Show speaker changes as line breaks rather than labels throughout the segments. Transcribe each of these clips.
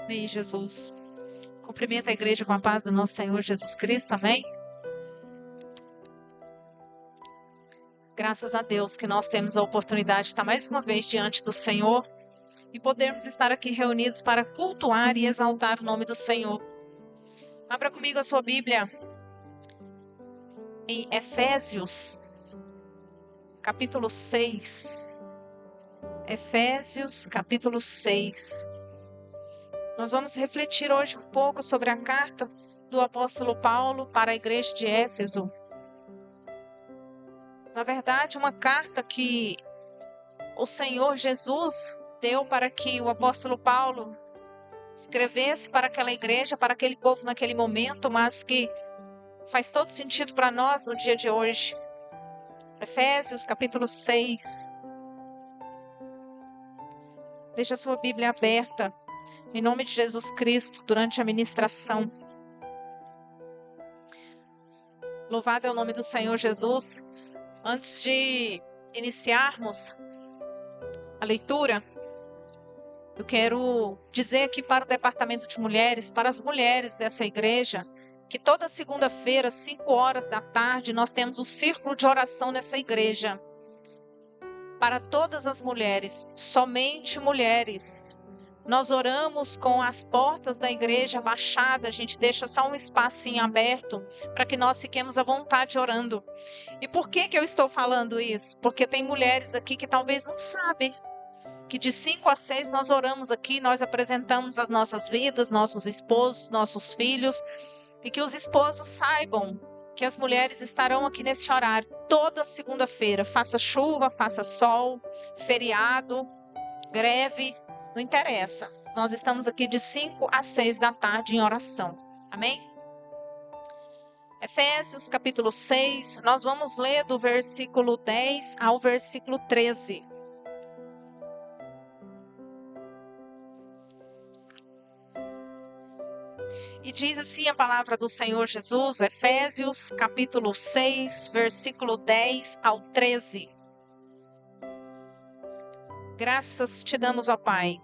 Amém, Jesus. Cumprimenta a igreja com a paz do nosso Senhor Jesus Cristo, amém? Graças a Deus que nós temos a oportunidade de estar mais uma vez diante do Senhor e podermos estar aqui reunidos para cultuar e exaltar o nome do Senhor. Abra comigo a sua Bíblia em Efésios, capítulo 6. Efésios, capítulo 6. Nós vamos refletir hoje um pouco sobre a carta do apóstolo Paulo para a igreja de Éfeso. Na verdade, uma carta que o Senhor Jesus deu para que o apóstolo Paulo escrevesse para aquela igreja, para aquele povo naquele momento, mas que faz todo sentido para nós no dia de hoje. Efésios, capítulo 6. Deixa a sua Bíblia aberta, em nome de Jesus Cristo, durante a ministração. Louvado é o nome do Senhor Jesus. Antes de iniciarmos a leitura, eu quero dizer aqui para o departamento de mulheres, para as mulheres dessa igreja, que toda segunda-feira, 5 horas da tarde, nós temos o círculo de oração nessa igreja. Para todas as mulheres, somente mulheres. Nós oramos com as portas da igreja baixadas, a gente deixa só um espacinho aberto para que nós fiquemos à vontade orando. E por que eu estou falando isso? Porque tem mulheres aqui que talvez não sabem que de 5 a 6 nós oramos aqui, nós apresentamos as nossas vidas, nossos esposos, nossos filhos, e que os esposos saibam que as mulheres estarão aqui nesse horário toda segunda-feira, faça chuva, faça sol, feriado, greve, não interessa. Nós estamos aqui de 5 a 6 da tarde em oração. Amém? Efésios capítulo 6, nós vamos ler do versículo 10 ao versículo 13. E diz assim a palavra do Senhor Jesus, Efésios capítulo 6, versículo 10 ao 13. Graças te damos, ó Pai.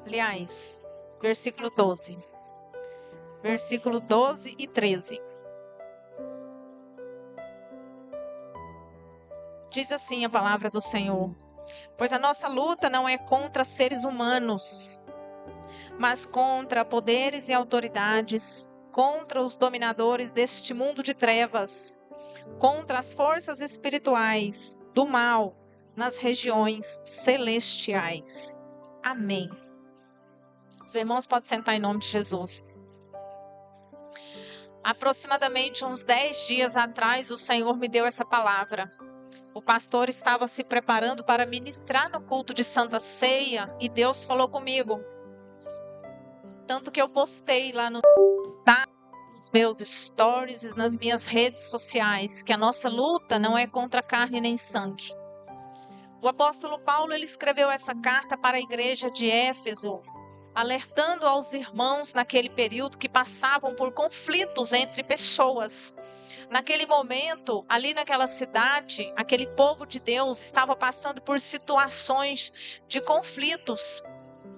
Aliás, versículo 12. Versículo 12 e 13. Diz assim a palavra do Senhor: pois a nossa luta não é contra seres humanos, mas contra poderes e autoridades, contra os dominadores deste mundo de trevas, contra as forças espirituais do mal nas regiões celestiais. Amém. Os irmãos podem sentar em nome de Jesus. Aproximadamente uns 10 dias atrás, o Senhor me deu essa palavra. O pastor estava se preparando para ministrar no culto de Santa Ceia e Deus falou comigo. Tanto que eu postei lá nos meus stories e nas minhas redes sociais que a nossa luta não é contra carne nem sangue. O apóstolo Paulo, ele escreveu essa carta para a igreja de Éfeso, alertando aos irmãos naquele período que passavam por conflitos entre pessoas. Naquele momento, ali naquela cidade, aquele povo de Deus estava passando por situações de conflitos.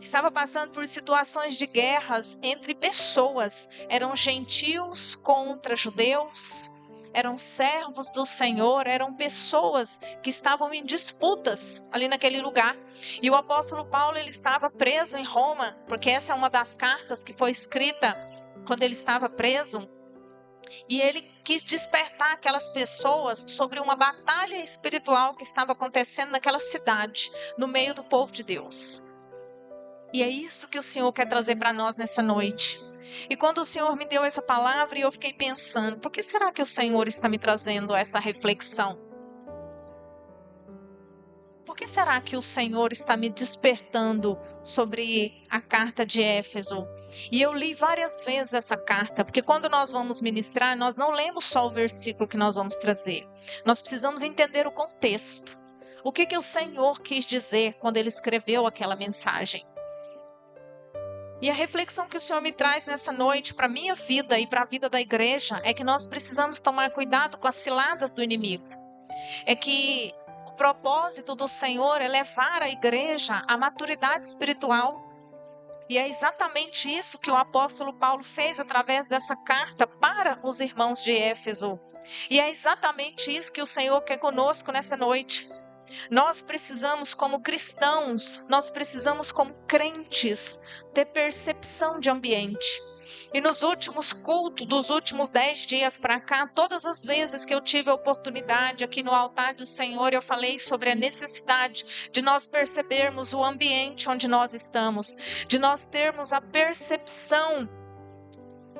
Estava passando por situações de guerras entre pessoas. Eram gentios contra judeus. Eram servos do Senhor. Eram pessoas que estavam em disputas ali naquele lugar. E o apóstolo Paulo, ele estava preso em Roma, porque essa é uma das cartas que foi escrita quando ele estava preso. E ele quis despertar aquelas pessoas sobre uma batalha espiritual que estava acontecendo naquela cidade, no meio do povo de Deus. E é isso que o Senhor quer trazer para nós nessa noite. E quando o Senhor me deu essa palavra, eu fiquei pensando, por que será que o Senhor está me trazendo essa reflexão? Por que será que o Senhor está me despertando sobre a carta de Éfeso? E eu li várias vezes essa carta, porque quando nós vamos ministrar, nós não lemos só o versículo que nós vamos trazer. Nós precisamos entender o contexto. O que o Senhor quis dizer quando Ele escreveu aquela mensagem? E a reflexão que o Senhor me traz nessa noite para a minha vida e para a vida da igreja é que nós precisamos tomar cuidado com as ciladas do inimigo. É que o propósito do Senhor é levar a igreja à maturidade espiritual. E é exatamente isso que o apóstolo Paulo fez através dessa carta para os irmãos de Éfeso. E é exatamente isso que o Senhor quer conosco nessa noite. Nós precisamos, como cristãos, nós precisamos, como crentes, ter percepção de ambiente. E nos últimos cultos, dos últimos 10 dias para cá, todas as vezes que eu tive a oportunidade aqui no altar do Senhor, eu falei sobre a necessidade de nós percebermos o ambiente onde nós estamos, de nós termos a percepção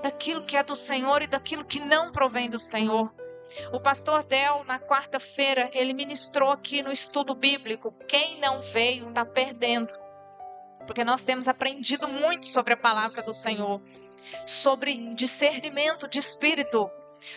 daquilo que é do Senhor e daquilo que não provém do Senhor. O pastor Del, na quarta-feira, ele ministrou aqui no estudo bíblico. Quem não veio está perdendo. Porque nós temos aprendido muito sobre a palavra do Senhor. Sobre discernimento de espírito.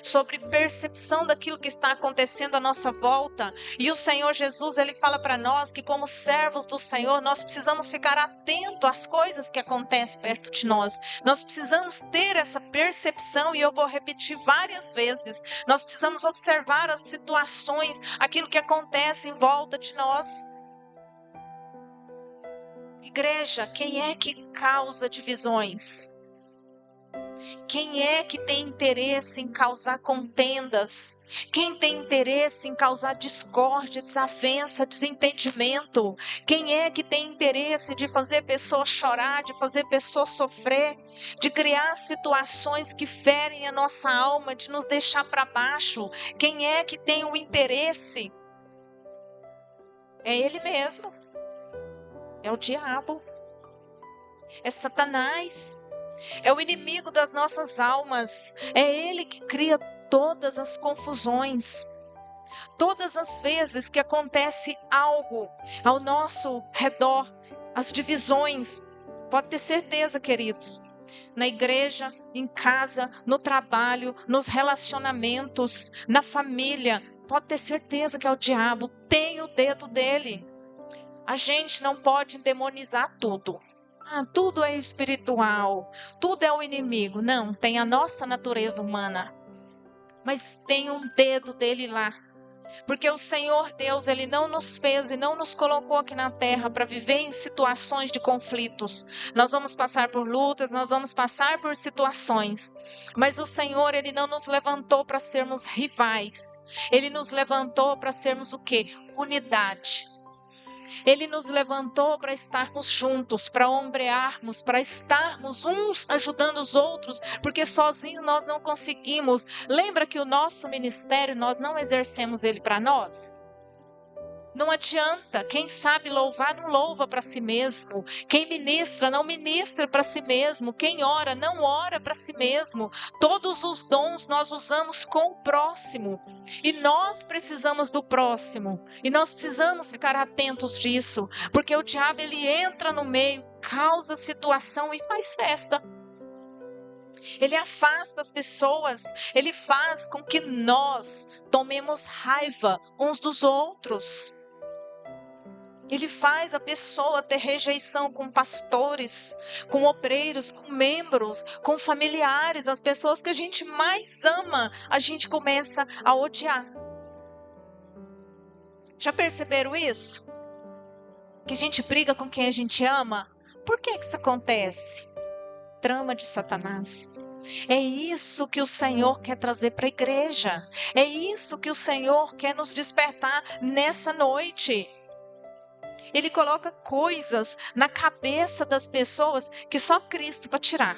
Sobre percepção daquilo que está acontecendo à nossa volta. E o Senhor Jesus, ele fala para nós que como servos do Senhor, nós precisamos ficar atentos às coisas que acontecem perto de nós. Nós precisamos ter essa percepção, e eu vou repetir várias vezes. Nós precisamos observar as situações, aquilo que acontece em volta de nós. Igreja, quem é que causa divisões? Quem é que tem interesse em causar contendas? Quem tem interesse em causar discórdia, desavença, desentendimento? Quem é que tem interesse de fazer pessoas chorar, de fazer pessoas sofrer, de criar situações que ferem a nossa alma, de nos deixar para baixo? Quem é que tem o interesse? É ele mesmo. É o diabo. É Satanás. É o inimigo das nossas almas. É ele que cria todas as confusões. Todas as vezes que acontece algo ao nosso redor, as divisões, pode ter certeza, queridos, na igreja, em casa, no trabalho, nos relacionamentos, na família, pode ter certeza que é o diabo, tem o dedo dele. A gente não pode demonizar tudo. Tudo é espiritual, tudo é o inimigo. Não, tem a nossa natureza humana, mas tem um dedo dele lá. Porque o Senhor Deus, ele não nos fez e não nos colocou aqui na terra para viver em situações de conflitos. Nós vamos passar por lutas, nós vamos passar por situações. Mas o Senhor, ele não nos levantou para sermos rivais. Ele nos levantou para sermos o quê? Unidade. Ele nos levantou para estarmos juntos, para ombrearmos, para estarmos uns ajudando os outros, porque sozinhos nós não conseguimos. Lembra que o nosso ministério, nós não exercemos ele para nós? Não adianta, quem sabe louvar não louva para si mesmo, quem ministra não ministra para si mesmo, quem ora não ora para si mesmo. Todos os dons nós usamos com o próximo, e nós precisamos do próximo, e nós precisamos ficar atentos disso, porque o diabo ele entra no meio, causa situação e faz festa. Ele afasta as pessoas, ele faz com que nós tomemos raiva uns dos outros. Ele faz a pessoa ter rejeição com pastores, com obreiros, com membros, com familiares. As pessoas que a gente mais ama, a gente começa a odiar. Já perceberam isso? Que a gente briga com quem a gente ama? Por que isso acontece? Trama de Satanás. É isso que o Senhor quer trazer para a igreja. É isso que o Senhor quer nos despertar nessa noite. Ele coloca coisas na cabeça das pessoas que só Cristo para tirar.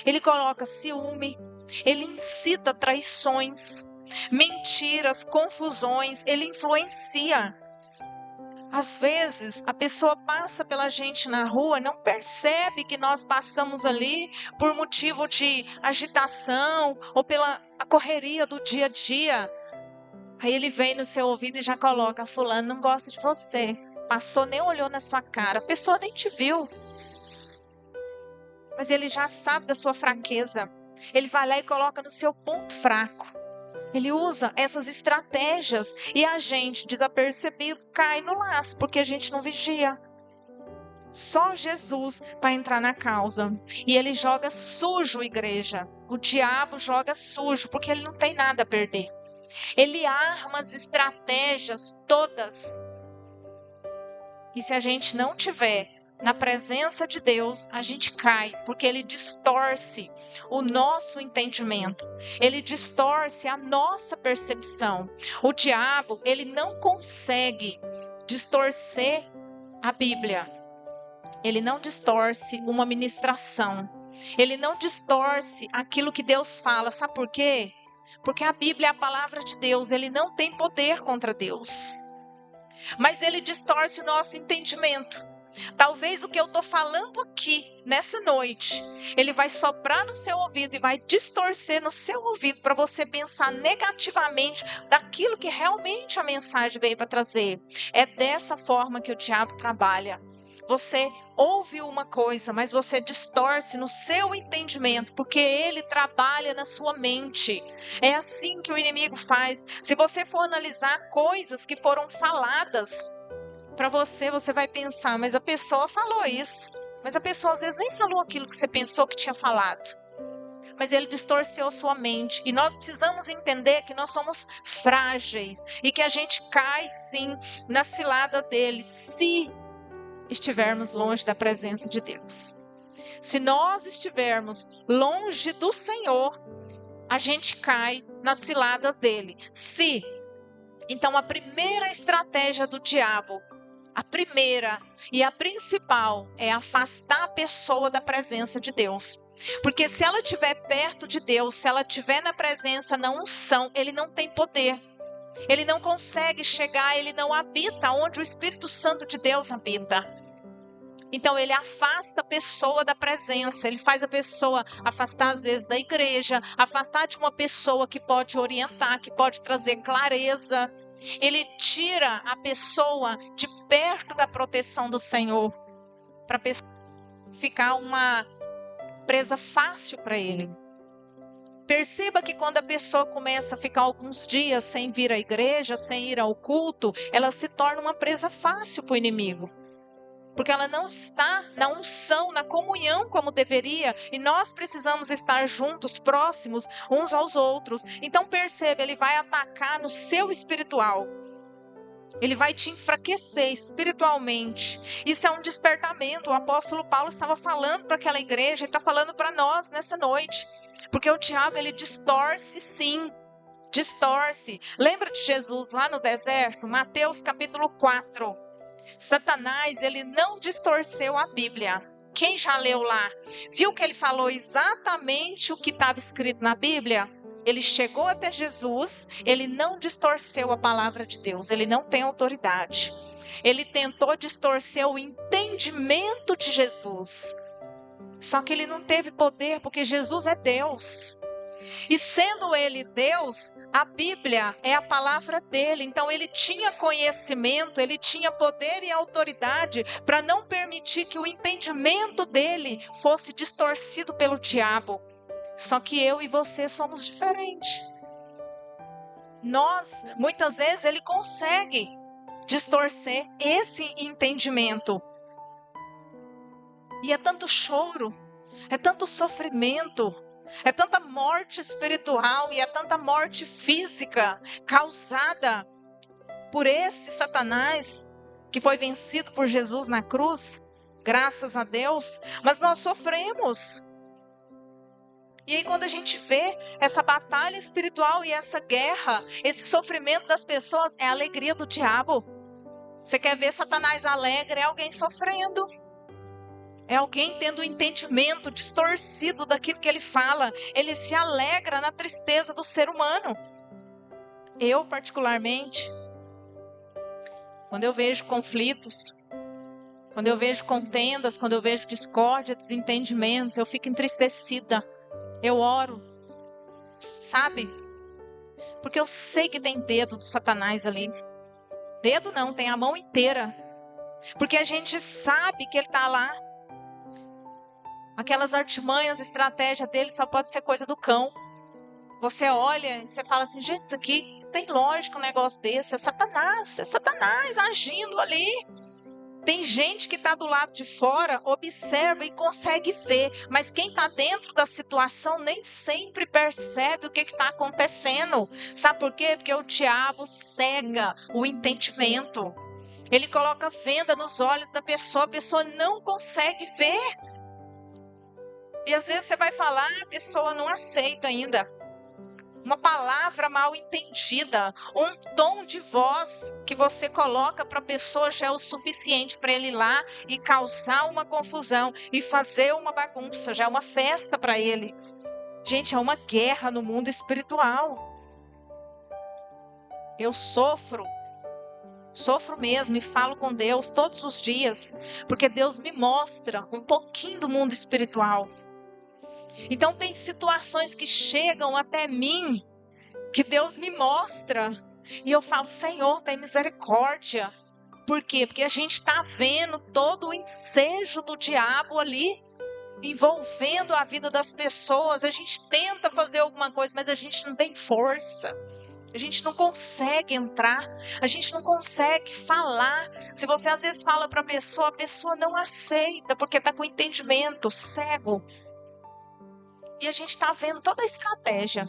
Ele coloca ciúme, ele incita traições, mentiras, confusões, ele influencia. Às vezes, a pessoa passa pela gente na rua, não percebe que nós passamos ali por motivo de agitação ou pela correria do dia a dia. Aí ele vem no seu ouvido e já coloca: fulano não gosta de você. Passou, nem olhou na sua cara, a pessoa nem te viu. Mas ele já sabe da sua fraqueza. Ele vai lá e coloca no seu ponto fraco. Ele usa essas estratégias e a gente, desapercebido, cai no laço, porque a gente não vigia. Só Jesus para entrar na causa. E ele joga sujo a igreja. O diabo joga sujo, porque ele não tem nada a perder. Ele arma as estratégias todas. E se a gente não tiver na presença de Deus, a gente cai, porque ele distorce o nosso entendimento. Ele distorce a nossa percepção. O diabo, ele não consegue distorcer a Bíblia. Ele não distorce uma ministração. Ele não distorce aquilo que Deus fala. Sabe por quê? Porque a Bíblia é a palavra de Deus. Ele não tem poder contra Deus. Mas ele distorce o nosso entendimento. Talvez o que eu estou falando aqui, nessa noite, ele vai soprar no seu ouvido e vai distorcer no seu ouvido para você pensar negativamente daquilo que realmente a mensagem veio para trazer. É dessa forma que o diabo trabalha. Você ouve uma coisa, mas você distorce no seu entendimento, porque ele trabalha na sua mente. É assim que o inimigo faz. Se você for analisar coisas que foram faladas para você, você vai pensar, mas a pessoa falou isso. Mas a pessoa às vezes nem falou aquilo que você pensou que tinha falado. Mas ele distorceu a sua mente. E nós precisamos entender que nós somos frágeis e que a gente cai sim na cilada dele, se estivermos longe da presença de Deus. Se nós estivermos longe do Senhor, a gente cai nas ciladas dele. Então a primeira estratégia do diabo, a primeira e a principal, é afastar a pessoa da presença de Deus. Porque se ela estiver perto de Deus, se ela estiver na presença, na unção, ele não tem poder. Ele não consegue chegar, ele não habita onde o Espírito Santo de Deus habita. Então ele afasta a pessoa da presença, ele faz a pessoa afastar às vezes da igreja, afastar de uma pessoa que pode orientar, que pode trazer clareza. Ele tira a pessoa de perto da proteção do Senhor, para a pessoa ficar uma presa fácil para ele. Perceba que quando a pessoa começa a ficar alguns dias sem vir à igreja, sem ir ao culto, ela se torna uma presa fácil para o inimigo. Porque ela não está na unção, na comunhão como deveria. E nós precisamos estar juntos, próximos, uns aos outros. Então perceba, ele vai atacar no seu espiritual. Ele vai te enfraquecer espiritualmente. Isso é um despertamento. O apóstolo Paulo estava falando para aquela igreja e está falando para nós nessa noite. Porque o diabo, ele distorce sim. Distorce. Lembra de Jesus lá no deserto? Mateus capítulo 4. Satanás, ele não distorceu a Bíblia. Quem já leu lá, viu que ele falou exatamente o que estava escrito na Bíblia? Ele chegou até Jesus, ele não distorceu a palavra de Deus, ele não tem autoridade. Ele tentou distorcer o entendimento de Jesus. Só que ele não teve poder, porque Jesus é Deus. E sendo ele Deus, a Bíblia é a palavra dele. Então ele tinha conhecimento, ele tinha poder e autoridade para não permitir que o entendimento dele fosse distorcido pelo diabo. Só que eu e você somos diferentes. Nós, muitas vezes, ele consegue distorcer esse entendimento. E é tanto choro, é tanto sofrimento, é tanta morte espiritual e é tanta morte física causada por esse Satanás que foi vencido por Jesus na cruz, graças a Deus, mas nós sofremos. E aí quando a gente vê essa batalha espiritual e essa guerra, esse sofrimento das pessoas, é a alegria do diabo. Você quer ver Satanás alegre? É alguém sofrendo. É alguém tendo um entendimento distorcido daquilo que ele fala. Ele se alegra na tristeza do ser humano. Eu, particularmente, quando eu vejo conflitos, quando eu vejo contendas, quando eu vejo discórdia, desentendimentos, eu fico entristecida. Eu oro, sabe? Porque eu sei que tem dedo do Satanás ali. Dedo não, tem a mão inteira. Porque a gente sabe que ele está lá. Aquelas artimanhas, estratégia dele só pode ser coisa do cão. Você olha e você fala assim, gente, isso aqui tem lógica um negócio desse. É Satanás agindo ali. Tem gente que está do lado de fora, observa e consegue ver, mas quem está dentro da situação nem sempre percebe o que está acontecendo. Sabe por quê? Porque o diabo cega o entendimento. Ele coloca venda nos olhos da pessoa, a pessoa não consegue ver. E às vezes você vai falar, a pessoa não aceita ainda. Uma palavra mal entendida, um tom de voz que você coloca para a pessoa já é o suficiente para ele ir lá e causar uma confusão e fazer uma bagunça, já é uma festa para ele. Gente, é uma guerra no mundo espiritual. Eu sofro mesmo e falo com Deus todos os dias, porque Deus me mostra um pouquinho do mundo espiritual. Então tem situações que chegam até mim, que Deus me mostra, e eu falo, Senhor, tem misericórdia. Por quê? Porque a gente está vendo todo o ensejo do diabo ali, envolvendo a vida das pessoas. A gente tenta fazer alguma coisa, mas a gente não tem força. A gente não consegue entrar, a gente não consegue falar. Se você às vezes fala para a pessoa não aceita, porque está com entendimento cego. E a gente está vendo toda a estratégia.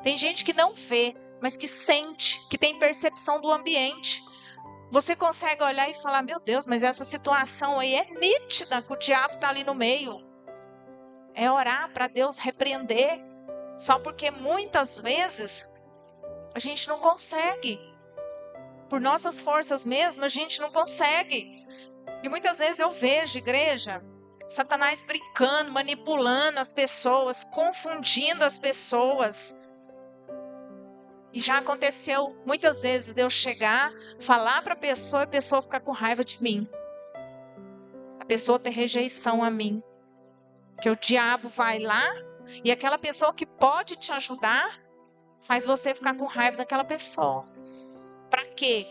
Tem gente que não vê, mas que sente, que tem percepção do ambiente. Você consegue olhar e falar, meu Deus, mas essa situação aí é nítida, que o diabo está ali no meio. É orar para Deus repreender, só porque muitas vezes a gente não consegue. Por nossas forças mesmo, a gente não consegue. E muitas vezes eu vejo, igreja, Satanás brincando, manipulando as pessoas, confundindo as pessoas. E já aconteceu muitas vezes de eu chegar, falar para a pessoa ficar com raiva de mim. A pessoa ter rejeição a mim. Que o diabo vai lá e aquela pessoa que pode te ajudar, faz você ficar com raiva daquela pessoa. Para quê?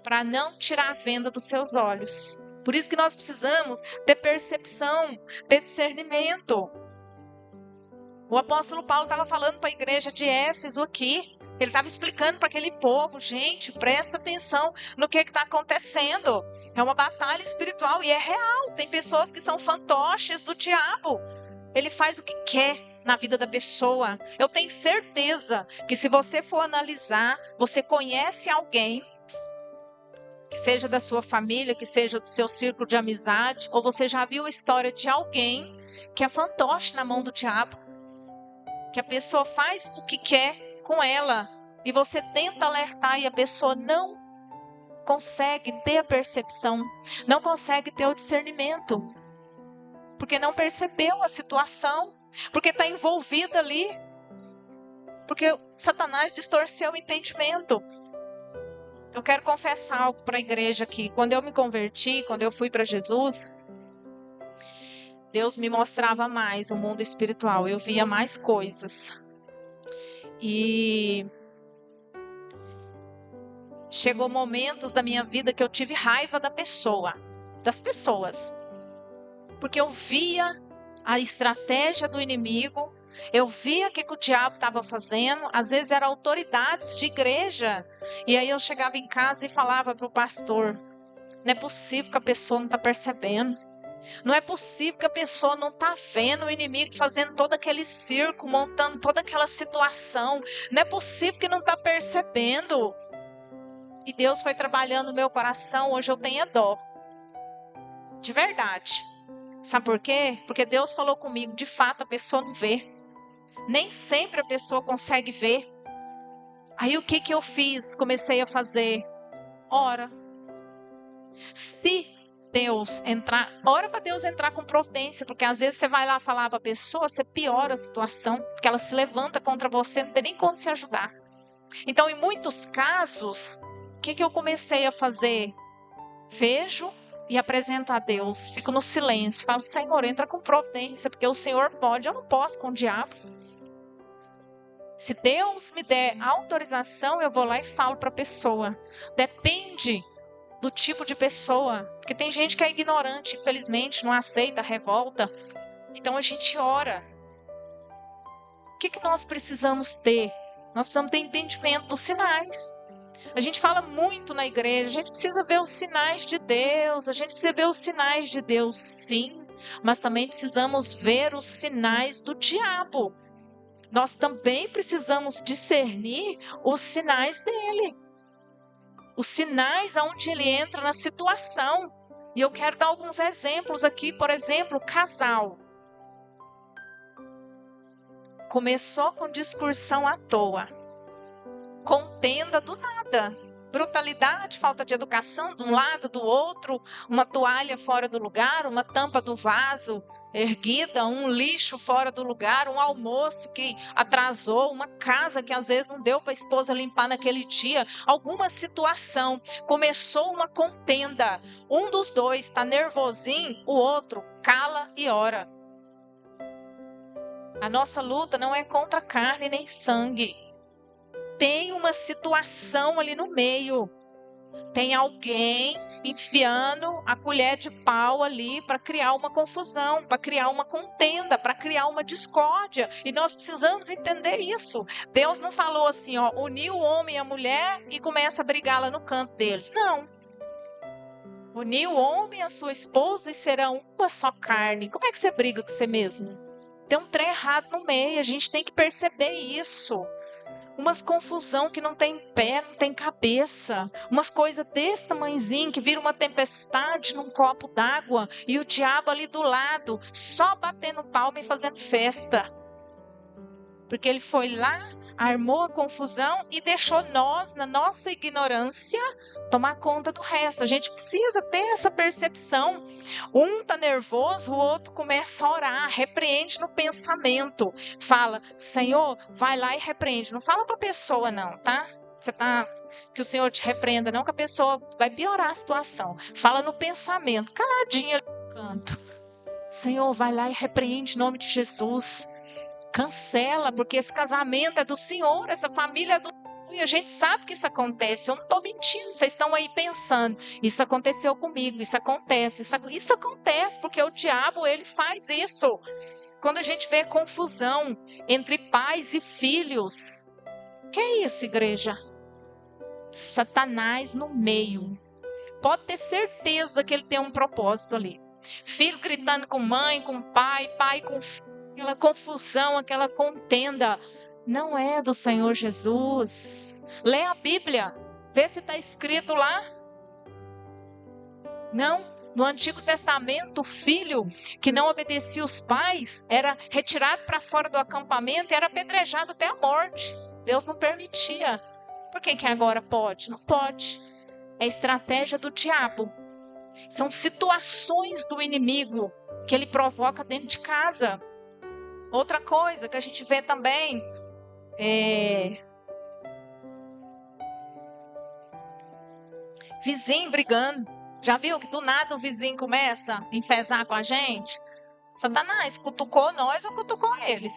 Para não tirar a venda dos seus olhos. Por isso que nós precisamos ter percepção, ter discernimento. O apóstolo Paulo estava falando para a igreja de Éfeso aqui. Ele estava explicando para aquele povo, gente, presta atenção no que está acontecendo. É uma batalha espiritual e é real. Tem pessoas que são fantoches do diabo. Ele faz o que quer na vida da pessoa. Eu tenho certeza que se você for analisar, você conhece alguém, que seja da sua família, que seja do seu círculo de amizade, ou você já viu a história de alguém que é fantoche na mão do diabo, que a pessoa faz o que quer com ela, e você tenta alertar e a pessoa não consegue ter a percepção, não consegue ter o discernimento, porque não percebeu a situação, porque está envolvida ali, porque Satanás distorceu o entendimento. Eu quero confessar algo para a igreja aqui. Quando eu me converti, quando eu fui para Jesus, Deus me mostrava mais o mundo espiritual. Eu via mais coisas. E chegou momentos da minha vida que eu tive raiva das pessoas. Porque eu via a estratégia do inimigo, eu via o que o diabo estava fazendo, às vezes eram autoridades de igreja, e aí eu chegava em casa e falava para o pastor, não é possível que a pessoa não está percebendo, não é possível que a pessoa não está vendo o inimigo fazendo todo aquele circo, montando toda aquela situação, não é possível que não está percebendo. E Deus foi trabalhando no meu coração, hoje eu tenho dó, de verdade. Sabe por quê? Porque Deus falou comigo, de fato a pessoa não vê. Nem sempre a pessoa consegue ver. Aí o que eu fiz? Comecei a fazer. Ora. Se Deus entrar, ora para Deus entrar com providência, porque às vezes você vai lá falar para a pessoa, você piora a situação, porque ela se levanta contra você, não tem nem como se ajudar. Então, em muitos casos, o que eu comecei a fazer? Vejo e apresento a Deus, fico no silêncio, falo, Senhor, entra com providência, porque o Senhor pode, eu não posso com o diabo. Se Deus me der autorização, eu vou lá e falo para a pessoa. Depende do tipo de pessoa, porque tem gente que é ignorante, infelizmente, não aceita, revolta. Então a gente ora. O que nós precisamos ter? Nós precisamos ter entendimento dos sinais. A gente fala muito na igreja, a gente precisa ver os sinais de Deus, a gente precisa ver os sinais de Deus, sim, mas também precisamos ver os sinais do diabo. Nós também precisamos discernir os sinais dele. Os sinais aonde ele entra na situação. E eu quero dar alguns exemplos aqui. Por exemplo, casal. Começou com discussão à toa. Contenda do nada. Brutalidade, falta de educação de um lado, do outro. Uma toalha fora do lugar, uma tampa do vaso erguida, um lixo fora do lugar, um almoço que atrasou, uma casa que às vezes não deu para a esposa limpar naquele dia, alguma situação, começou uma contenda, um dos dois está nervosinho, o outro cala e ora. A nossa luta não é contra carne nem sangue, tem uma situação ali no meio. Tem alguém enfiando a colher de pau ali para criar uma confusão, para criar uma contenda, para criar uma discórdia. E nós precisamos entender isso. Deus não falou assim, ó, unir o homem e a mulher e começa a brigar lá no canto deles. Não. Unir o homem e a sua esposa e serão uma só carne. Como é que você briga com você mesmo? Tem um trem errado no meio, a gente tem que perceber isso. Umas confusão que não tem pé, não tem cabeça. Umas coisas desse tamanhozinho que vira uma tempestade num copo d'água. E o diabo ali do lado, só batendo palma e fazendo festa. Porque ele foi lá, armou a confusão e deixou nós, na nossa ignorância, tomar conta do resto. A gente precisa ter essa percepção. Um está nervoso, o outro começa a orar, repreende no pensamento. Fala, Senhor, vai lá e repreende. Não fala para a pessoa não, tá? Que o Senhor te repreenda, não, que a pessoa vai piorar a situação. Fala no pensamento, caladinho ali no canto. Senhor, vai lá e repreende em nome de Jesus. Cancela, porque esse casamento é do Senhor, essa família é do Senhor, e a gente sabe que isso acontece. Eu não estou mentindo, vocês estão aí pensando, isso aconteceu comigo, isso acontece, isso acontece, porque o diabo, ele faz isso. Quando a gente vê confusão entre pais e filhos, que é isso, igreja? Satanás no meio. Pode ter certeza que ele tem um propósito ali. Filho gritando com mãe, com pai, pai com filho. Aquela confusão, aquela contenda, não é do Senhor Jesus. Lê a Bíblia, vê se está escrito lá. Não, no Antigo Testamento, o filho que não obedecia os pais era retirado para fora do acampamento e era apedrejado até a morte. Deus não permitia. Por que agora pode? Não pode. É estratégia do diabo. São situações do inimigo que ele provoca dentro de casa. Outra coisa que a gente vê também vizinho brigando. Já viu que do nada o vizinho começa a enfesar com a gente? Satanás cutucou nós ou cutucou eles?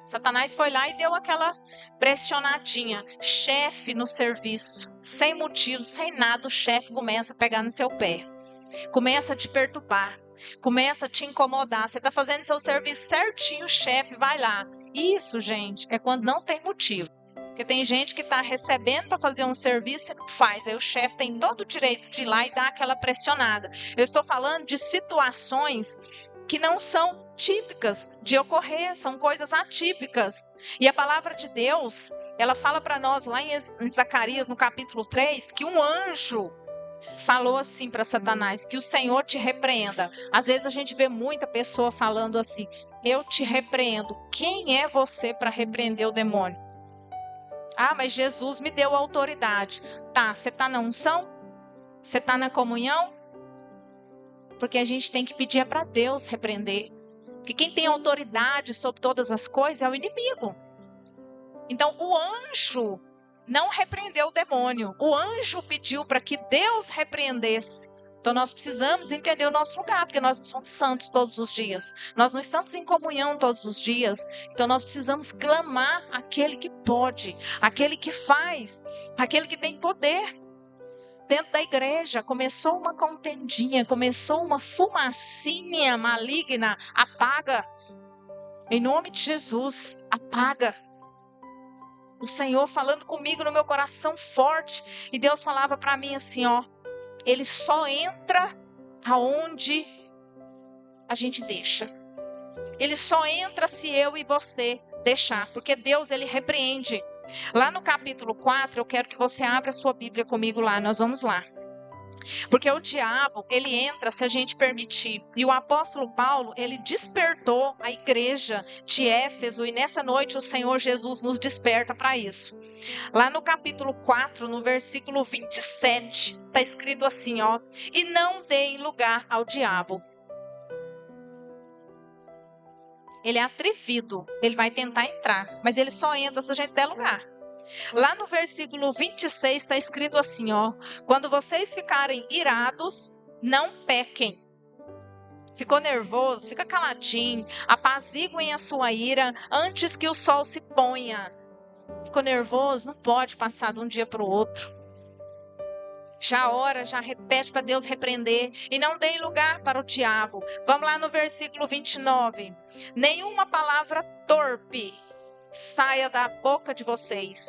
Satanás foi lá e deu aquela pressionadinha. Chefe no serviço, sem motivo, sem nada, o chefe começa a pegar no seu pé. Começa a te perturbar. Começa a te incomodar. Você está fazendo seu serviço certinho, o chefe vai lá. Isso, gente, é quando não tem motivo. Porque tem gente que está recebendo para fazer um serviço e não faz. Aí o chefe tem todo o direito de ir lá e dar aquela pressionada. Eu estou falando de situações que não são típicas de ocorrer, são coisas atípicas. E a palavra de Deus, ela fala para nós lá em Zacarias, no capítulo 3, que um anjo falou assim para Satanás, que o Senhor te repreenda. Às vezes a gente vê muita pessoa falando assim, eu te repreendo. Quem é você para repreender o demônio? Ah, mas Jesus me deu autoridade. Tá, você está na unção? Você está na comunhão? Porque a gente tem que pedir para Deus repreender. Porque quem tem autoridade sobre todas as coisas é o inimigo. Então o anjo não repreendeu o demônio. O anjo pediu para que Deus repreendesse. Então nós precisamos entender o nosso lugar, porque nós não somos santos todos os dias. Nós não estamos em comunhão todos os dias. Então nós precisamos clamar aquele que pode, aquele que faz, aquele que tem poder. Dentro da igreja começou uma contendinha, começou uma fumacinha maligna. Apaga. Em nome de Jesus, apaga. O Senhor falando comigo no meu coração forte. E Deus falava para mim assim, ó. Ele só entra aonde a gente deixa. Ele só entra se eu e você deixar. Porque Deus, ele repreende. Lá no capítulo 4, eu quero que você abra a sua Bíblia comigo lá. Nós vamos lá. Porque o diabo, ele entra se a gente permitir. E o apóstolo Paulo, ele despertou a igreja de Éfeso. E nessa noite o Senhor Jesus nos desperta para isso. Lá no capítulo 4, no versículo 27, está escrito assim, ó. E não deem lugar ao diabo. Ele é atrevido, ele vai tentar entrar, mas ele só entra se a gente der lugar. Lá no versículo 26 está escrito assim, ó. Quando vocês ficarem irados, não pequem. Ficou nervoso? Fica caladinho. Apaziguem a sua ira antes que o sol se ponha. Ficou nervoso? Não pode passar de um dia para o outro. Já ora, já repete para Deus repreender. E não deem lugar para o diabo. Vamos lá no versículo 29. Nenhuma palavra torpe saia da boca de vocês.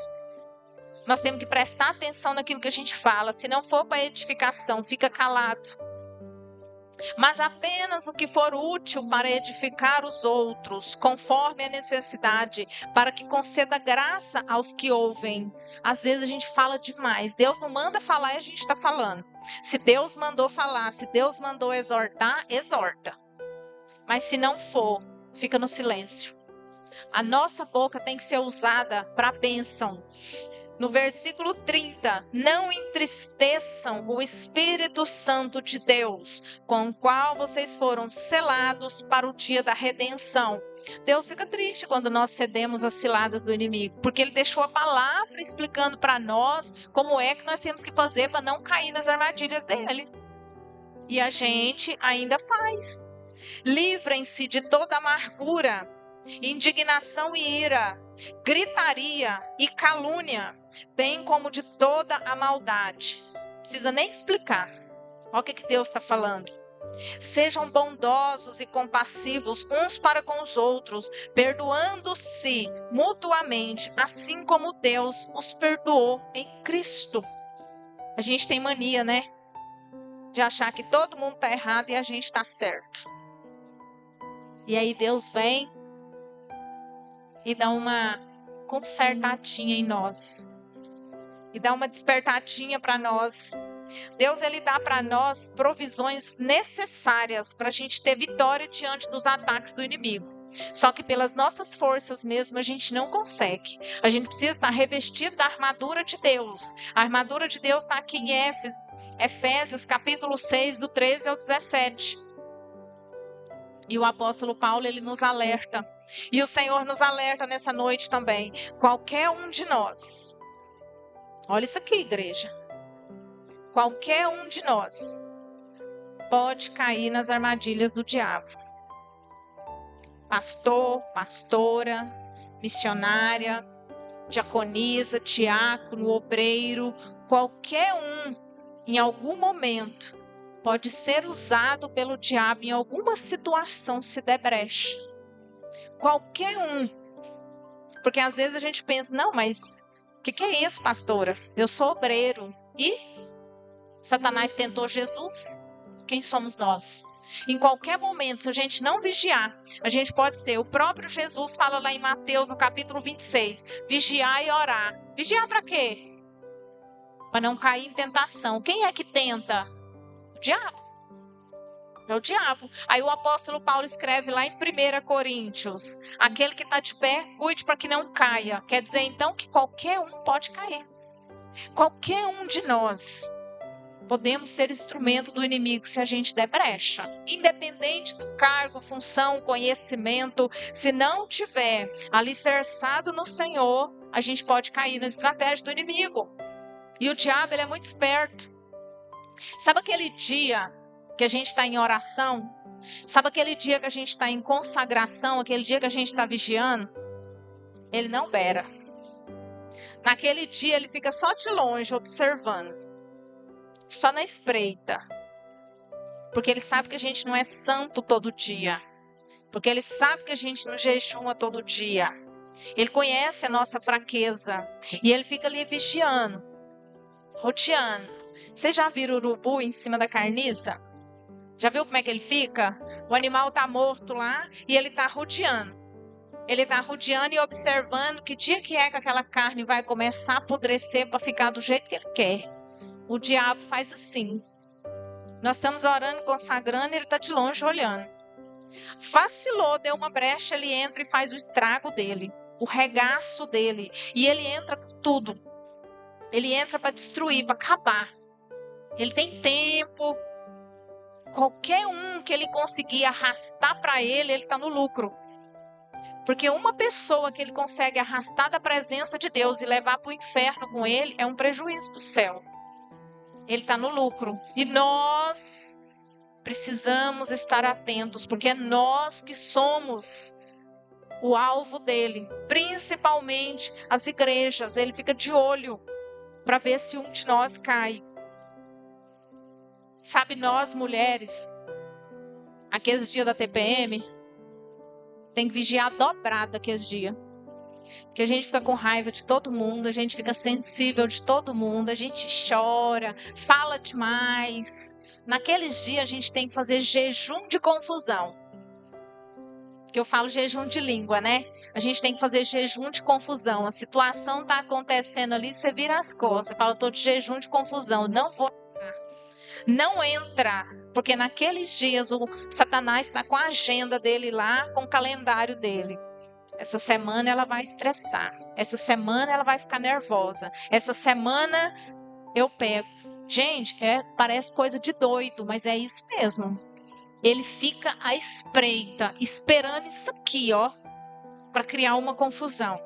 Nós temos que prestar atenção naquilo que a gente fala. Se não for para edificação, fica calado. Mas apenas o que for útil para edificar os outros, conforme a necessidade, para que conceda graça aos que ouvem. Às vezes a gente fala demais. Deus não manda falar e a gente está falando. Se Deus mandou falar, se Deus mandou exortar, exorta. Mas se não for, fica no silêncio. A nossa boca tem que ser usada para a bênção. No versículo 30, não entristeçam o Espírito Santo de Deus, com o qual vocês foram selados para o dia da redenção. Deus fica triste quando nós cedemos às ciladas do inimigo, porque ele deixou a palavra explicando para nós como é que nós temos que fazer para não cair nas armadilhas dele. E a gente ainda faz. Livrem-se de toda amargura, indignação e ira, gritaria e calúnia, bem como de toda a maldade. Não precisa nem explicar. Olha o que Deus está falando. Sejam bondosos e compassivos uns para com os outros, perdoando-se mutuamente, assim como Deus os perdoou em Cristo. A gente tem mania, né? De achar que todo mundo está errado e a gente está certo. E aí Deus vem e dá uma consertadinha em nós. E dá uma despertadinha para nós. Deus, ele dá para nós provisões necessárias para a gente ter vitória diante dos ataques do inimigo. Só que pelas nossas forças mesmo a gente não consegue. A gente precisa estar revestido da armadura de Deus. A armadura de Deus está aqui em Efésios capítulo 6, do 13 ao 17. E o apóstolo Paulo, ele nos alerta. E o Senhor nos alerta nessa noite também. Qualquer um de nós. Olha isso aqui, igreja. Qualquer um de nós pode cair nas armadilhas do diabo. Pastor, pastora, missionária, diaconisa, diácono, obreiro. Qualquer um, em algum momento, pode ser usado pelo diabo em alguma situação se der brecha. Qualquer um. Porque às vezes a gente pensa, não, mas o que é isso, pastora? Eu sou obreiro. E Satanás tentou Jesus? Quem somos nós? Em qualquer momento, se a gente não vigiar, a gente pode ser. O próprio Jesus fala lá em Mateus, no capítulo 26. Vigiar e orar. Vigiar para quê? Para não cair em tentação. Quem é que tenta? O diabo. É o diabo. Aí o apóstolo Paulo escreve lá em 1 Coríntios. Aquele que está de pé, cuide para que não caia. Quer dizer então que qualquer um pode cair. Qualquer um de nós podemos ser instrumento do inimigo se a gente der brecha. Independente do cargo, função, conhecimento. Se não tiver alicerçado no Senhor, a gente pode cair na estratégia do inimigo. E o diabo, ele é muito esperto. Sabe aquele dia que a gente está em oração? Sabe aquele dia que a gente está em consagração? Aquele dia que a gente está vigiando? Ele não beira. Naquele dia ele fica só de longe observando. Só na espreita. Porque ele sabe que a gente não é santo todo dia. Porque ele sabe que a gente não jejuma todo dia. Ele conhece a nossa fraqueza. E ele fica ali vigiando, rodeando. Você já viu o urubu em cima da carniça? Já viu como é que ele fica? O animal está morto lá e ele está rodeando. Ele está rodeando e observando que dia que é que aquela carne vai começar a apodrecer para ficar do jeito que ele quer. O diabo faz assim. Nós estamos orando, consagrando, e ele está de longe olhando. Vacilou, deu uma brecha, ele entra e faz o estrago dele, o regaço dele. E ele entra com tudo. Ele entra para destruir, para acabar. Ele tem tempo. Qualquer um que ele conseguir arrastar para ele está no lucro. Porque uma pessoa que ele consegue arrastar da presença de Deus e levar para o inferno com ele é um prejuízo para o céu. Ele está no lucro. E nós precisamos estar atentos, porque é nós que somos o alvo dele. Principalmente as igrejas. Ele fica de olho para ver se um de nós cai. Sabe, nós mulheres, aqueles dias da TPM, tem que vigiar dobrado aqueles dias. Porque a gente fica com raiva de todo mundo, a gente fica sensível de todo mundo, a gente chora, fala demais. Naqueles dias a gente tem que fazer jejum de confusão. Porque eu falo jejum de língua, né? A gente tem que fazer jejum de confusão. A situação está acontecendo ali, você vira as costas. Você fala, estou de jejum de confusão, não vou entrar. Não entra, porque naqueles dias o Satanás está com a agenda dele lá, com o calendário dele. Essa semana ela vai estressar. Essa semana ela vai ficar nervosa. Essa semana eu pego. Gente, parece coisa de doido, mas é isso mesmo. Ele fica à espreita, esperando isso aqui, ó, para criar uma confusão.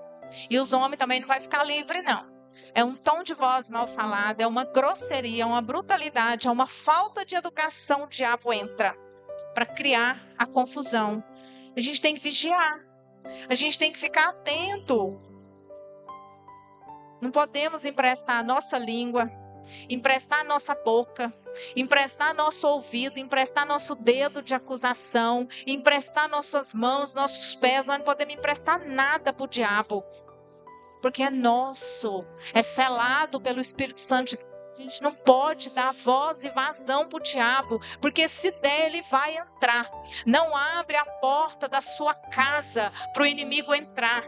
E os homens também não vai ficar livre, não. É um tom de voz mal falado, é uma grosseria, é uma brutalidade, é uma falta de educação. O diabo entra para criar a confusão. A gente tem que vigiar. A gente tem que ficar atento. Não podemos emprestar a nossa língua, emprestar a nossa boca, emprestar nosso ouvido, emprestar nosso dedo de acusação, emprestar nossas mãos, nossos pés. Nós não podemos emprestar nada para o diabo. Porque é nosso, é selado pelo Espírito Santo de Deus. A gente não pode dar voz e vazão para o diabo, porque se der, ele vai entrar. Não abre a porta da sua casa para o inimigo entrar.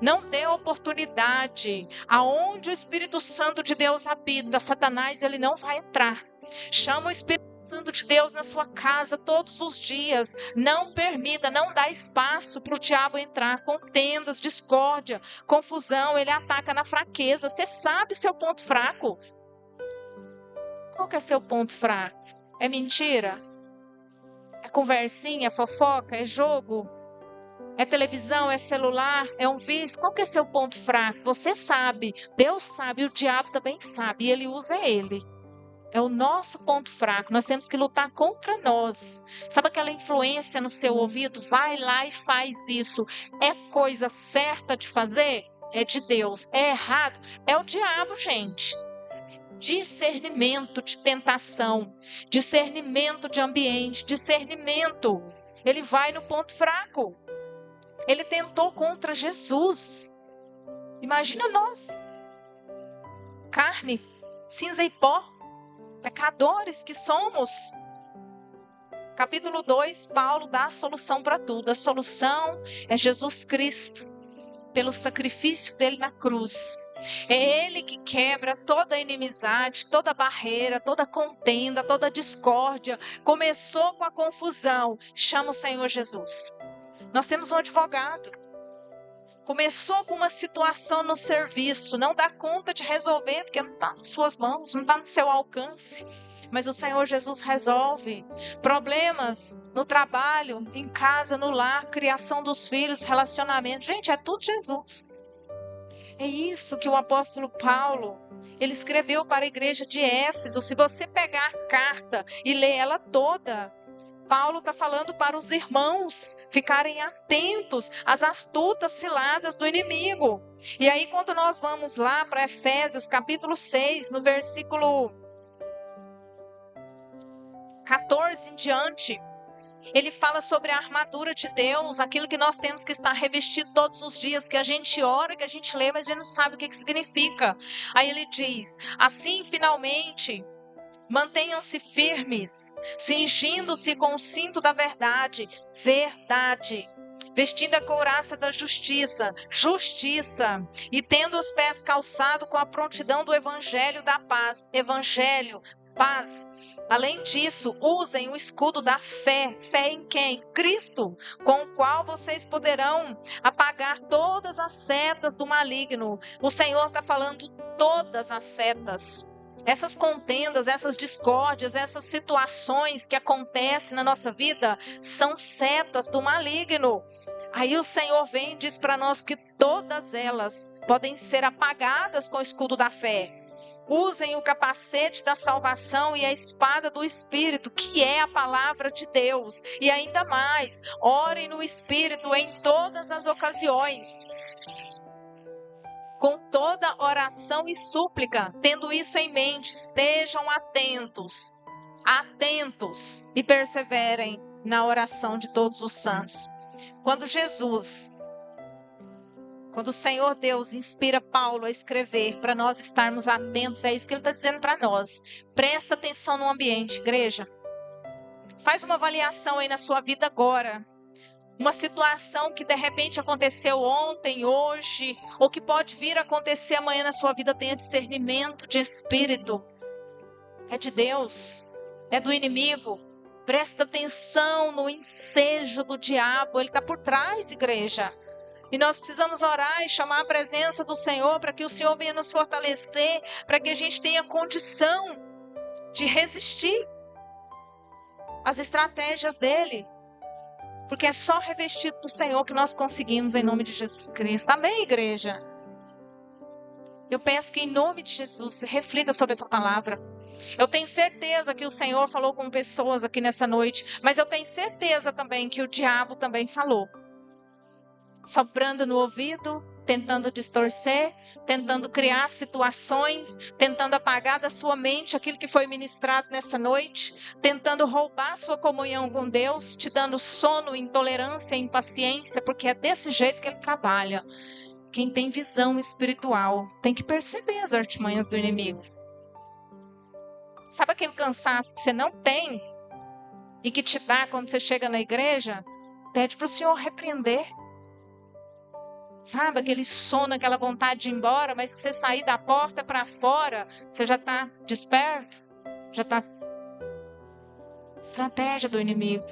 Não dê oportunidade. Aonde o Espírito Santo de Deus habita, Satanás, ele não vai entrar. Chama o Espírito Santo de Deus na sua casa todos os dias. Não permita, não dá espaço para o diabo entrar. Contendas, discórdia, confusão. Ele ataca na fraqueza. Você sabe o seu ponto fraco. Qual que é seu ponto fraco? É mentira? É conversinha, é fofoca, é jogo? É televisão, é celular, é um vício? Qual que é seu ponto fraco? Você sabe, Deus sabe, o diabo também sabe, e ele usa ele. É o nosso ponto fraco, nós temos que lutar contra nós. Sabe aquela influência no seu ouvido? Vai lá e faz isso. É coisa certa de fazer? É de Deus. É errado? É o diabo, gente. Discernimento de tentação, discernimento de ambiente, discernimento. Ele vai no ponto fraco. Ele tentou contra Jesus. Imagina nós. Carne, cinza e pó. Pecadores que somos. Capítulo 2, Paulo dá a solução para tudo. A solução é Jesus Cristo. Pelo sacrifício dele na cruz. É ele que quebra toda a inimizade, toda a barreira, toda a contenda, toda a discórdia. Começou com a confusão. Chama o Senhor Jesus. Nós temos um advogado. Começou com uma situação no serviço. Não dá conta de resolver, porque não está nas suas mãos, não está no seu alcance. Mas o Senhor Jesus resolve. Problemas no trabalho, em casa, no lar, criação dos filhos, relacionamento. Gente, é tudo Jesus. É isso que o apóstolo Paulo, ele escreveu para a igreja de Éfeso. Se você pegar a carta e ler ela toda, Paulo está falando para os irmãos ficarem atentos às astutas ciladas do inimigo. E aí, quando nós vamos lá para Efésios, capítulo 6, no versículo 14 em diante, Ele fala sobre a armadura de Deus, aquilo que nós temos que estar revestido todos os dias, que a gente ora, que a gente lê, mas a gente não sabe o que significa. Aí ele diz: assim, finalmente, mantenham-se firmes, cingindo-se com o cinto da verdade, vestindo a couraça da justiça, e tendo os pés calçados com a prontidão do evangelho da paz, paz. Além disso, usem o escudo da fé. Fé em quem? Cristo, com o qual vocês poderão apagar todas as setas do maligno. O Senhor está falando todas as setas. Essas contendas, essas discórdias, essas situações que acontecem na nossa vida são setas do maligno. Aí o Senhor vem e diz para nós que todas elas podem ser apagadas com o escudo da fé. Usem o capacete da salvação e a espada do Espírito, que é a palavra de Deus. E ainda mais, orem no Espírito em todas as ocasiões, com toda oração e súplica. Tendo isso em mente, estejam atentos e perseverem na oração de todos os santos. Quando o Senhor Deus inspira Paulo a escrever para nós estarmos atentos, é isso que ele está dizendo para nós. Presta atenção no ambiente, igreja. Faz uma avaliação aí na sua vida agora. Uma situação que de repente aconteceu ontem, hoje, ou que pode vir a acontecer amanhã na sua vida, tenha discernimento de espírito. É de Deus, é do inimigo. Presta atenção no ensejo do diabo, ele está por trás, igreja. E nós precisamos orar e chamar a presença do Senhor para que o Senhor venha nos fortalecer, para que a gente tenha condição de resistir às estratégias dele. Porque é só revestido do Senhor que nós conseguimos, em nome de Jesus Cristo. Amém, igreja? Eu peço que em nome de Jesus, reflita sobre essa palavra. Eu tenho certeza que o Senhor falou com pessoas aqui nessa noite, mas eu tenho certeza também que o diabo também falou. Soprando no ouvido, tentando distorcer, tentando criar situações, tentando apagar da sua mente aquilo que foi ministrado nessa noite, tentando roubar sua comunhão com Deus, te dando sono, intolerância, impaciência, porque é desse jeito que ele trabalha. Quem tem visão espiritual tem que perceber as artimanhas do inimigo. Sabe aquele cansaço que você não tem e que te dá quando você chega na igreja? Pede para o Senhor repreender. Sabe, aquele sono, aquela vontade de ir embora, mas que você sair da porta para fora, você já está desperto, já está... Estratégia do inimigo.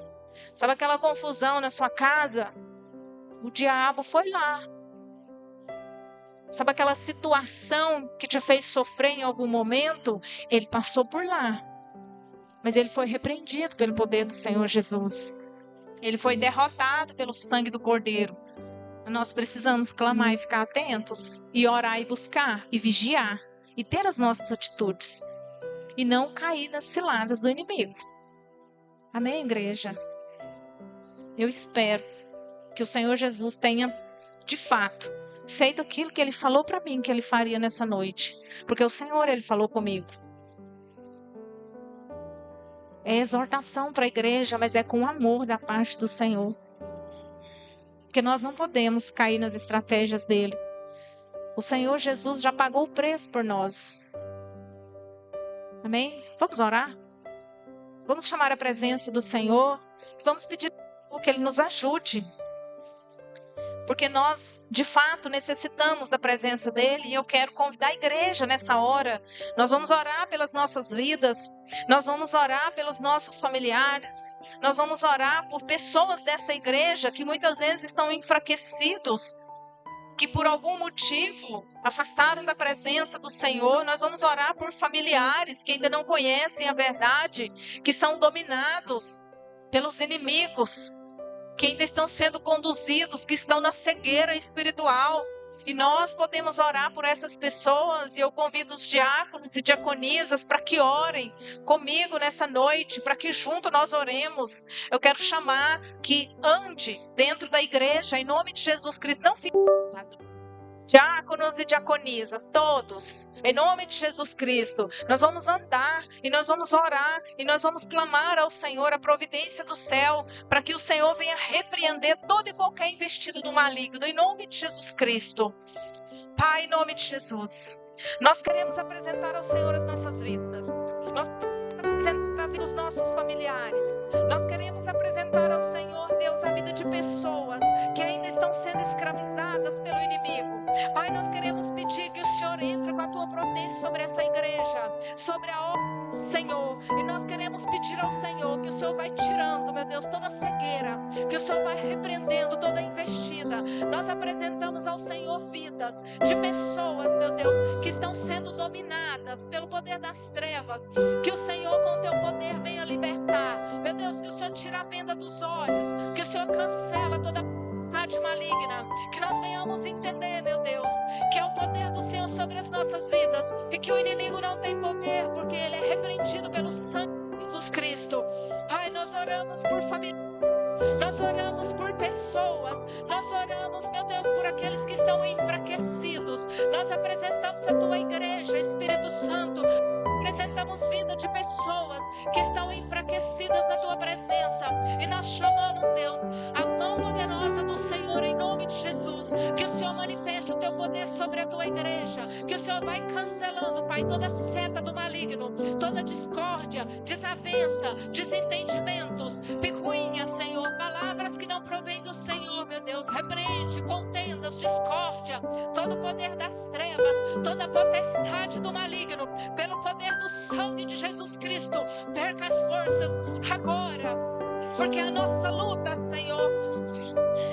Sabe aquela confusão na sua casa? O diabo foi lá. Sabe aquela situação que te fez sofrer em algum momento? Ele passou por lá. Mas ele foi repreendido pelo poder do Senhor Jesus. Ele foi derrotado pelo sangue do Cordeiro. Nós precisamos clamar e ficar atentos, e orar e buscar, e vigiar, e ter as nossas atitudes, e não cair nas ciladas do inimigo. Amém, igreja? Eu espero que o Senhor Jesus tenha, de fato, feito aquilo que Ele falou para mim que Ele faria nessa noite, porque o Senhor, Ele falou comigo. É exortação para a igreja, mas é com amor da parte do Senhor. Porque nós não podemos cair nas estratégias dele. O Senhor Jesus já pagou o preço por nós. Amém? Vamos orar? Vamos chamar a presença do Senhor. Vamos pedir que Ele nos ajude. Porque nós, de fato, necessitamos da presença dEle. E eu quero convidar a igreja nessa hora. Nós vamos orar pelas nossas vidas. Nós vamos orar pelos nossos familiares. Nós vamos orar por pessoas dessa igreja que muitas vezes estão enfraquecidos, que por algum motivo afastaram da presença do Senhor. Nós vamos orar por familiares que ainda não conhecem a verdade, que são dominados pelos inimigos, que ainda estão sendo conduzidos, que estão na cegueira espiritual. E nós podemos orar por essas pessoas, e eu convido os diáconos e diaconisas para que orem comigo nessa noite, para que junto nós oremos. Eu quero chamar que ande dentro da igreja, em nome de Jesus Cristo. Não fique calado. diáconos e diaconisas, todos, em nome de Jesus Cristo, nós vamos andar e nós vamos orar e nós vamos clamar ao Senhor a providência do céu, para que o Senhor venha repreender todo e qualquer investida do maligno, em nome de Jesus Cristo. Pai, em nome de Jesus, nós queremos apresentar ao Senhor as nossas vidas. Nós queremos apresentar a vida dos nossos familiares. Nós queremos apresentar ao Senhor, Deus, a vida de pessoas que ainda estão sendo escravizadas pelo inimigo. Pai, nós queremos pedir que o Senhor entre com a tua providência sobre essa igreja, sobre a obra do Senhor. E nós queremos pedir ao Senhor que o Senhor vai tirando, meu Deus, toda a cegueira, que o Senhor vai repreendendo toda a investida. Nós apresentamos ao Senhor vidas de pessoas, meu Deus, que estão sendo dominadas pelo poder das trevas. Que o Senhor, com o teu poder, venha libertar. Meu Deus, que o Senhor tira a venda dos olhos, que o Senhor cancela toda potestade maligna. Que nós venhamos entender, meu Deus, que é o poder do Senhor sobre as nossas vidas e que o inimigo não tem poder, porque ele é repreendido pelo sangue de Jesus Cristo. Pai, nós oramos por família. Nós oramos por pessoas, nós oramos, meu Deus, por aqueles que estão enfraquecidos. Nós apresentamos a tua igreja, Espírito Santo. Apresentamos vida de pessoas que estão enfraquecidas na tua presença. E nós chamamos, Deus, a mão poderosa do Senhor em nome de Jesus. Que o Senhor manifeste o teu poder sobre a tua igreja. Que o Senhor vai cancelando, Pai, toda seta do maligno, toda discórdia, desavença, desentendimentos, picuinha, Senhor, palavras que não provêm do Senhor, meu Deus. Repreende contendas, discórdia, todo o poder das trevas, toda a potestade do maligno, pelo poder do sangue de Jesus Cristo, perca as forças agora, porque a nossa luta, Senhor,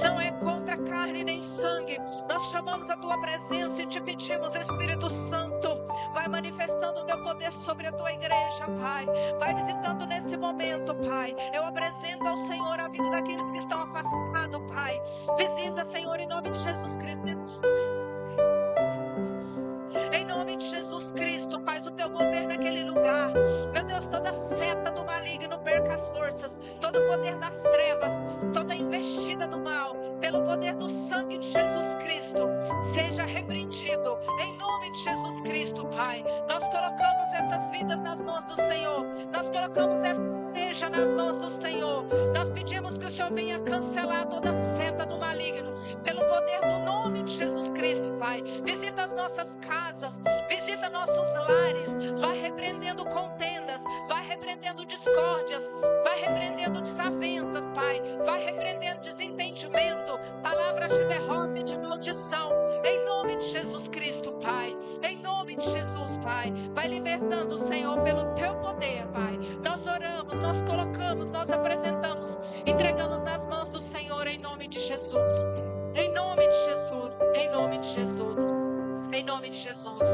não é contra carne nem sangue. Nós chamamos a tua presença e te pedimos, Espírito Santo, vai manifestando o teu poder sobre a tua igreja, Pai. Vai visitando nesse momento, Pai. Eu apresento ao Senhor a vida daqueles que estão afastados, Pai. Visita, Senhor, em nome de Jesus Cristo nesse momento. Em nome de Jesus Cristo, faz o teu mover naquele lugar. Meu Deus, toda seta do maligno perca as forças, todo o poder das trevas, toda investida do mal, pelo poder do sangue de Jesus Cristo, seja repreendido. Em nome de Jesus Cristo, Pai, nós colocamos essas vidas nas mãos do Senhor. Nós colocamos essa igreja nas mãos do Senhor. Nós pedimos que o Senhor venha cancelar toda seta do maligno, pelo poder do nome de Jesus Cristo, Pai. Visita as nossas casas, visita nossos lares, vai repreendendo contendas, vai repreendendo discórdias, vai repreendendo desavenças, Pai, vai repreendendo desentendimento, palavras de derrota e de maldição, em nome de Jesus Cristo, Pai, em nome de Jesus, Pai, vai libertando, Senhor, pelo teu poder, Pai. Nós oramos, nós colocamos, nós apresentamos, entregamos nas mãos do Senhor, em nome de Jesus, em nome de Jesus, em nome de Jesus, em nome de Jesus.